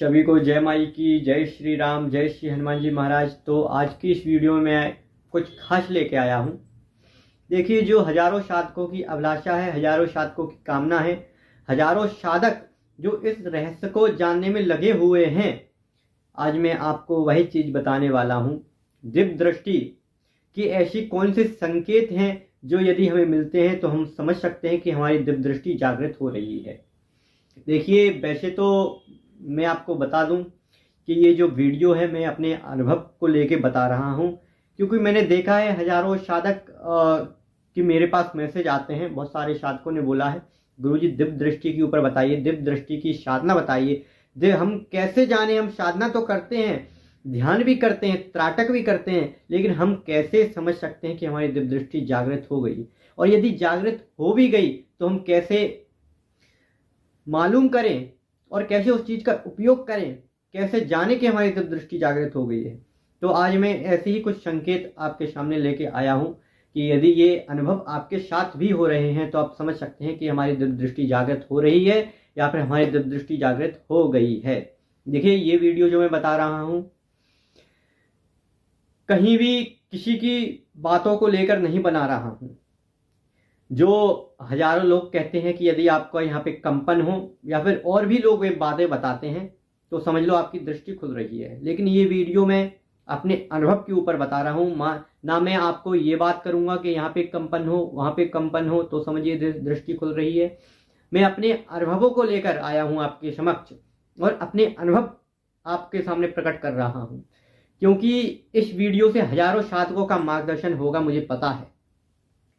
सभी को जय माई की, जय श्री राम, जय श्री हनुमान जी महाराज। तो आज की इस वीडियो में मैं कुछ खास लेके आया हूँ। देखिए, जो हजारों साधकों की अभिलाषा है, हजारों साधकों की कामना है, हजारों साधक जो इस रहस्य को जानने में लगे हुए हैं, आज मैं आपको वही चीज बताने वाला हूँ। दिव्य दृष्टि की ऐसी कौन से संकेत हैं जो यदि हमें मिलते हैं तो हम समझ सकते हैं कि हमारी दिव्य दृष्टि जागृत हो रही है। देखिए, वैसे तो मैं आपको बता दूं कि ये जो वीडियो है मैं अपने अनुभव को लेके बता रहा हूं, क्योंकि मैंने देखा है हजारों साधक कि मेरे पास मैसेज आते हैं। बहुत सारे साधकों ने बोला है, गुरुजी दिव्य दृष्टि के ऊपर बताइए, दिव्य दृष्टि की साधना बताइए। हम कैसे जाने, हम साधना तो करते हैं, ध्यान भी करते हैं, त्राटक भी करते हैं, लेकिन हम कैसे समझ सकते हैं कि हमारी दिव्य दृष्टि जागृत हो गई? और यदि जागृत हो भी गई तो हम कैसे मालूम करें और कैसे उस चीज का उपयोग करें, कैसे जाने कि हमारी दिव्य दृष्टि जागृत हो गई है? तो आज मैं ऐसे ही कुछ संकेत आपके सामने लेके आया हूं कि यदि ये अनुभव आपके साथ भी हो रहे हैं तो आप समझ सकते हैं कि हमारी दिव्य दृष्टि जागृत हो रही है या फिर हमारी दिव्य दृष्टि जागृत हो गई है। देखिए, ये वीडियो जो मैं बता रहा हूं कहीं भी किसी की बातों को लेकर नहीं बना रहा हूं। जो हजारों लोग कहते हैं कि यदि आपका यहाँ पे कंपन हो या फिर और भी लोग वे बातें बताते हैं तो समझ लो आपकी दृष्टि खुल रही है। लेकिन ये वीडियो मैं अपने अनुभव के ऊपर बता रहा हूँ, ना मैं आपको ये बात करूंगा कि यहाँ पे कंपन हो, वहां पे कंपन हो तो समझिए दृष्टि खुल रही है। मैं अपने अनुभवों को लेकर आया हूँ आपके समक्ष और अपने अनुभव आपके सामने प्रकट कर रहा हूँ, क्योंकि इस वीडियो से हजारों साधकों का मार्गदर्शन होगा। मुझे पता है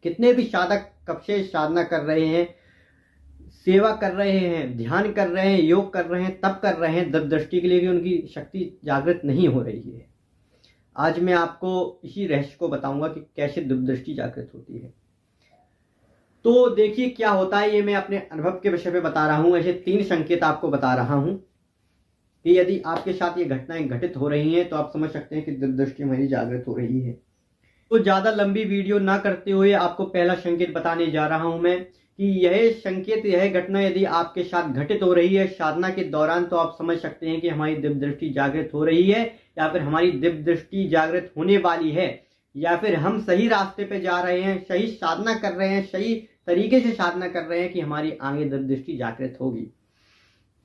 कितने भी साधक कब से साधना कर रहे हैं, सेवा कर रहे हैं, ध्यान कर रहे हैं, योग कर रहे हैं, तप कर रहे हैं दिव्य दृष्टि के लिए, कि उनकी शक्ति जागृत नहीं हो रही है। आज मैं आपको इसी रहस्य को बताऊंगा कि कैसे दिव्य दृष्टि जागृत होती है। तो देखिए क्या होता है, ये मैं अपने अनुभव के विषय पे बता रहा हूं। ऐसे 3 संकेत आपको बता रहा हूं कि यदि आपके साथ ये घटनाएं घटित हो रही हैं तो आप समझ सकते हैं कि दिव्य दृष्टि हमारी जागृत हो रही है। तो ज्यादा लंबी वीडियो ना करते हुए आपको पहला संकेत बताने जा रहा हूं मैं कि यह संकेत, यह घटना यदि आपके साथ घटित हो रही है साधना के दौरान तो आप समझ सकते हैं कि हमारी दिव्य दृष्टि जागृत हो रही है या फिर हमारी दिव्य दृष्टि जागृत होने वाली है, या फिर हम सही रास्ते पे जा रहे हैं, सही साधना कर रहे हैं, सही तरीके से साधना कर रहे हैं कि हमारी आगे दिव्य दृष्टि जागृत होगी।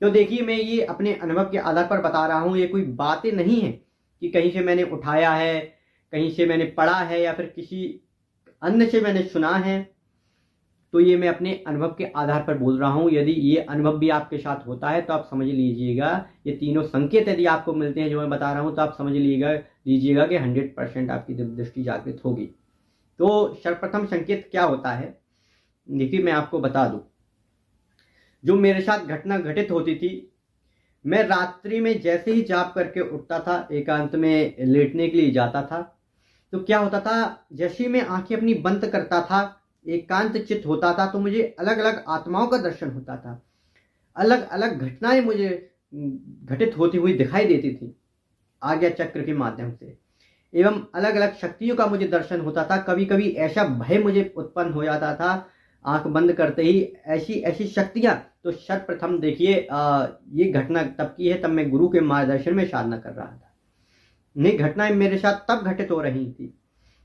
तो देखिए, मैं ये अपने अनुभव के आधार पर बता रहा हूं, ये कोई बातें नहीं है कि कहीं से मैंने उठाया है, कहीं से मैंने पढ़ा है या फिर किसी अन्य से मैंने सुना है। तो ये मैं अपने अनुभव के आधार पर बोल रहा हूं। यदि ये अनुभव भी आपके साथ होता है तो आप समझ लीजिएगा, ये तीनों संकेत यदि आपको मिलते हैं जो मैं बता रहा हूं तो आप समझ लीजिएगा कि 100% आपकी दिव्य दृष्टि जागृत होगी। तो सर्वप्रथम संकेत क्या होता है, देखिए मैं आपको बता दूं। जो मेरे साथ घटना घटित होती थी, मैं रात्रि में जैसे ही जाप करके उठता था, एकांत में लेटने के लिए जाता था, तो क्या होता था, जैसे ही मैं आंखें अपनी बंद करता था, एकांत चित्त होता था, तो मुझे अलग अलग आत्माओं का दर्शन होता था। अलग अलग घटनाएं मुझे घटित होती हुई दिखाई देती थी आज्ञा चक्र के माध्यम से, एवं अलग अलग शक्तियों का मुझे दर्शन होता था। कभी कभी ऐसा भय मुझे उत्पन्न हो जाता था आंख बंद करते ही, ऐसी ऐसी शक्तियां। तो सर्वप्रथम देखिए, ये घटना तब की है, तब मैं गुरु के मार्गदर्शन में साधना कर रहा था। ये घटनाएं मेरे साथ तब घटित हो रही थी,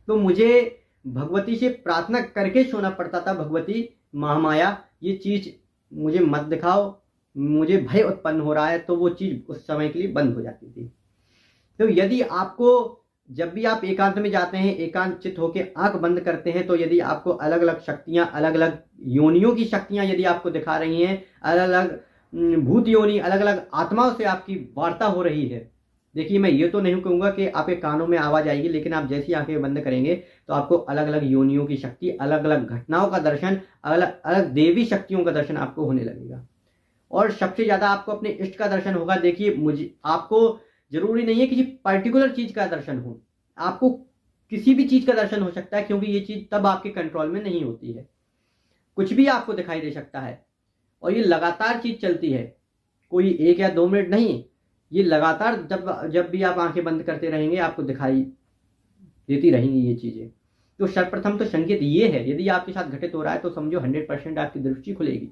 तो मुझे भगवती से प्रार्थना करके सोना पड़ता था, भगवती महामाया ये चीज मुझे मत दिखाओ, मुझे भय उत्पन्न हो रहा है। तो वो चीज उस समय के लिए बंद हो जाती थी। तो यदि आपको, जब भी आप एकांत में जाते हैं, एकांत चित्त होकर आंख बंद करते हैं, तो यदि आपको अलग अलग शक्तियां, अलग अलग योनियों की शक्तियां यदि आपको दिखा रही हैं, अलग अलग भूत योनि, अलग अलग आत्माओं से आपकी वार्ता हो रही है। देखिए, मैं ये तो नहीं कहूंगा कि आपके कानों में आवाज आएगी, लेकिन आप जैसी आंखें बंद करेंगे तो आपको अलग अलग योनियों की शक्ति, अलग अलग घटनाओं का दर्शन, अलग अलग देवी शक्तियों का दर्शन आपको होने लगेगा। और सबसे ज्यादा आपको अपने इष्ट का दर्शन होगा। देखिए, आपको जरूरी नहीं है किसी पर्टिकुलर चीज का दर्शन हो, आपको किसी भी चीज का दर्शन हो सकता है, क्योंकि ये चीज तब आपके कंट्रोल में नहीं होती है। कुछ भी आपको दिखाई दे सकता है और ये लगातार चीज चलती है, कोई 1 या 2 मिनट नहीं, ये लगातार जब भी आप आंखें बंद करते रहेंगे आपको दिखाई देती रहेंगी ये चीजें। तो सर्वप्रथम तो संकेत ये है, यदि आपके साथ घटित हो रहा है तो समझो 100% आपकी दृष्टि खुलेगी।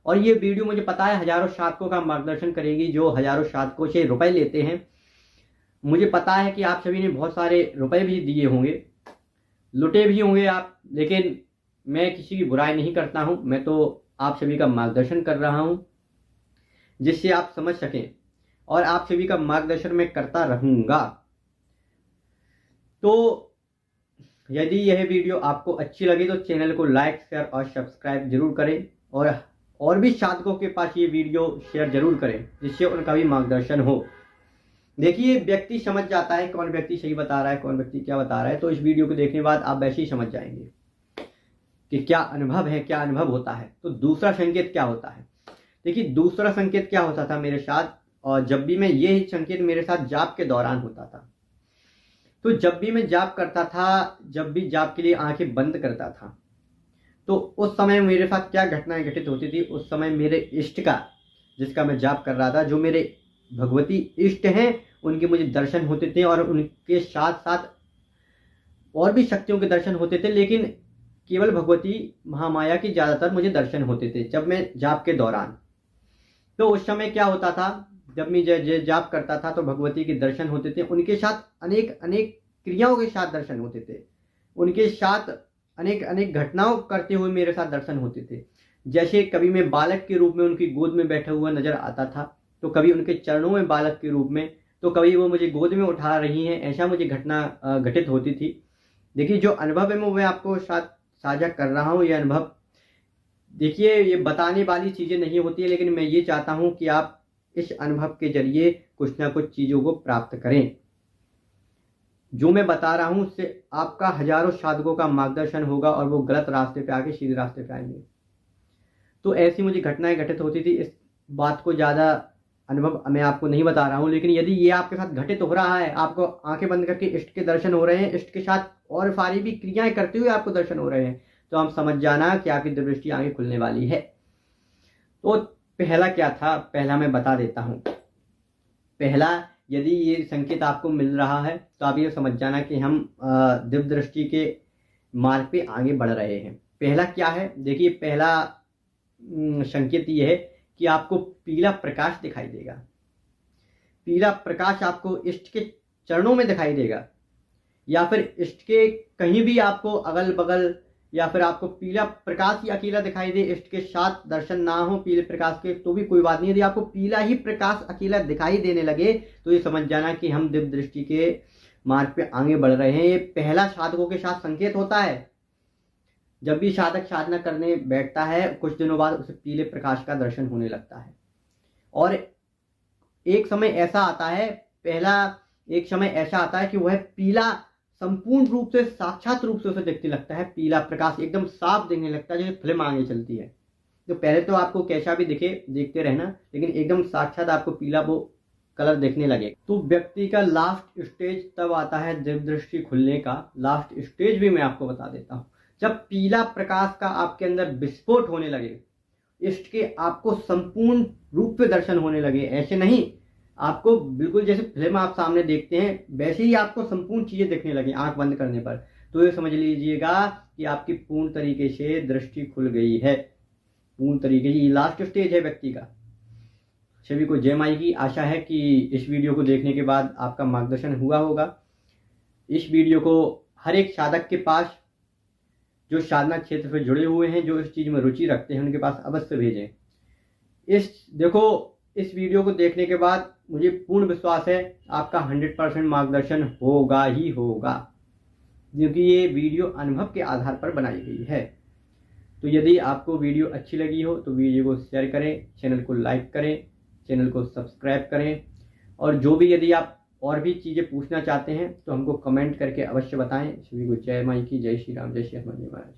और ये वीडियो मुझे पता है हजारों साधकों का मार्गदर्शन करेगी, जो हजारों साधकों से रुपए लेते हैं। मुझे पता है कि आप सभी ने बहुत सारे रुपए भी दिए होंगे, लुटे भी होंगे आप, लेकिन मैं किसी की बुराई नहीं करता हूं। मैं तो आप सभी का मार्गदर्शन कर रहा हूं जिससे आप समझ सकें, और आप सभी का मार्गदर्शन मैं करता रहूंगा। तो यदि यह वीडियो आपको अच्छी लगी तो चैनल को लाइक, शेयर और सब्सक्राइब जरूर करें, और भी साधकों के पास ये वीडियो शेयर जरूर करें जिससे उनका भी मार्गदर्शन हो। देखिए, व्यक्ति समझ जाता है कौन व्यक्ति सही बता रहा है, कौन व्यक्ति क्या बता रहा है। तो इस वीडियो को देखने के बाद आप वैसे ही समझ जाएंगे कि क्या अनुभव है, क्या अनुभव होता है। तो दूसरा संकेत क्या होता है? देखिए, दूसरा संकेत क्या होता था मेरे साथ, और जब भी मैं ये संकेत मेरे साथ जाप के दौरान होता था। तो जब भी मैं जाप करता था, जब भी जाप के लिए आंखें बंद करता था, तो उस समय मेरे साथ क्या घटनाएं घटित होती थी। उस समय मेरे इष्ट का, जिसका मैं जाप कर रहा था, जो मेरे भगवती इष्ट हैं, उनके मुझे दर्शन होते थे, और उनके साथ साथ और भी शक्तियों के दर्शन होते थे, लेकिन केवल भगवती महामाया की ज्यादातर मुझे दर्शन होते थे जब मैं जाप के दौरान। तो उस समय क्या होता था, जब मैं जाप करता था तो भगवती के दर्शन होते थे, उनके साथ अनेक अनेक क्रियाओं के साथ दर्शन होते थे, उनके साथ अनेक अनेक घटनाओं करते हुए मेरे साथ दर्शन होते थे। जैसे कभी मैं बालक के रूप में उनकी गोद में बैठा हुआ नजर आता था, तो कभी उनके चरणों में बालक के रूप में, तो कभी वो मुझे गोद में उठा रही हैं, ऐसा मुझे घटना घटित होती थी। देखिए, जो अनुभव है मैं आपको साथ साझा कर रहा हूँ। ये अनुभव, देखिए, ये बताने वाली चीजें नहीं होती है, लेकिन मैं ये चाहता हूं कि आप इस अनुभव के जरिए कुछ ना कुछ चीजों को प्राप्त करें। जो मैं बता रहा हूं उससे आपका हजारों साधकों का मार्गदर्शन होगा, और वो गलत रास्ते पे आके सीधे रास्ते पे आएंगे। तो ऐसी मुझे घटनाएं घटित होती थी। इस बात को ज्यादा अनुभव मैं आपको नहीं बता रहा हूं, लेकिन यदि ये आपके साथ घटित हो रहा है, आपको आंखें बंद करके इष्ट के दर्शन हो रहे हैं, इष्ट के साथ और सारी भी क्रियाएं करते हुए आपको दर्शन हो रहे हैं, तो हम समझ जाना कि आपकी दृष्टि आगे खुलने वाली है। तो पहला क्या था, पहला मैं बता देता हूं। पहला, यदि ये संकेत आपको मिल रहा है तो आप ये समझ जाना कि हम दिव्य दृष्टि के मार्ग पे आगे बढ़ रहे हैं। पहला क्या है? देखिए, पहला संकेत ये है कि आपको पीला प्रकाश दिखाई देगा। पीला प्रकाश आपको इष्ट के चरणों में दिखाई देगा, या फिर इष्ट के कहीं भी आपको अगल बगल, या फिर आपको पीला प्रकाश ही अकेला दिखाई दे, इष्ट के साथ दर्शन ना हो पीले प्रकाश के, तो भी कोई बात नहीं। यदि आपको पीला ही प्रकाश अकेला दिखाई देने लगे तो ये समझ जाना कि हम दिव्य दृष्टि के मार्ग पे आगे बढ़ रहे हैं। ये पहला साधकों के साथ संकेत होता है। जब भी साधक साधना करने बैठता है, कुछ दिनों बाद उसे पीले प्रकाश का दर्शन होने लगता है। और एक समय ऐसा आता है, एक समय ऐसा आता है कि वह पीला संपूर्ण रूप से, साक्षात रूप से उसे देखने लगता है। पीला प्रकाश एकदम साफ दिखने लगता है, जैसे फिल्म आगे चलती है। तो पहले तो आपको कैसा भी दिखे, देखते रहना, लेकिन एकदम साक्षात आपको पीला वो कलर देखने लगे। तो व्यक्ति का लास्ट स्टेज तब आता है दिव्य दृष्टि खुलने का। लास्ट स्टेज भी मैं आपको बता देता हूँ। जब पीला प्रकाश का आपके अंदर विस्फोट होने लगे, इष्ट के आपको संपूर्ण रूप से दर्शन होने लगे, ऐसे नहीं, आपको बिल्कुल जैसे फिल्म आप सामने देखते हैं वैसे ही आपको संपूर्ण चीजें दिखने लगी आंख बंद करने पर, तो ये समझ लीजिएगा कि आपकी पूर्ण तरीके से दृष्टि खुल गई है। पूर्ण तरीके से ये लास्ट स्टेज है व्यक्ति का। सभी को जय माई की। आशा है कि इस वीडियो को देखने के बाद आपका मार्गदर्शन हुआ होगा। इस वीडियो को हर एक साधक के पास, जो साधना क्षेत्र से जुड़े हुए हैं, जो इस चीज में रुचि रखते हैं, उनके पास अवश्य भेजें। इस वीडियो को देखने के बाद मुझे पूर्ण विश्वास है आपका 100% मार्गदर्शन होगा ही होगा, क्योंकि ये वीडियो अनुभव के आधार पर बनाई गई है। तो यदि आपको वीडियो अच्छी लगी हो तो वीडियो को शेयर करें, चैनल को लाइक करें, चैनल को सब्सक्राइब करें, और जो भी यदि आप और भी चीज़ें पूछना चाहते हैं तो हमको कमेंट करके अवश्य बताएं। सभी को जय माई की, जय श्री राम, जय श्री हनुमान जी महाराज।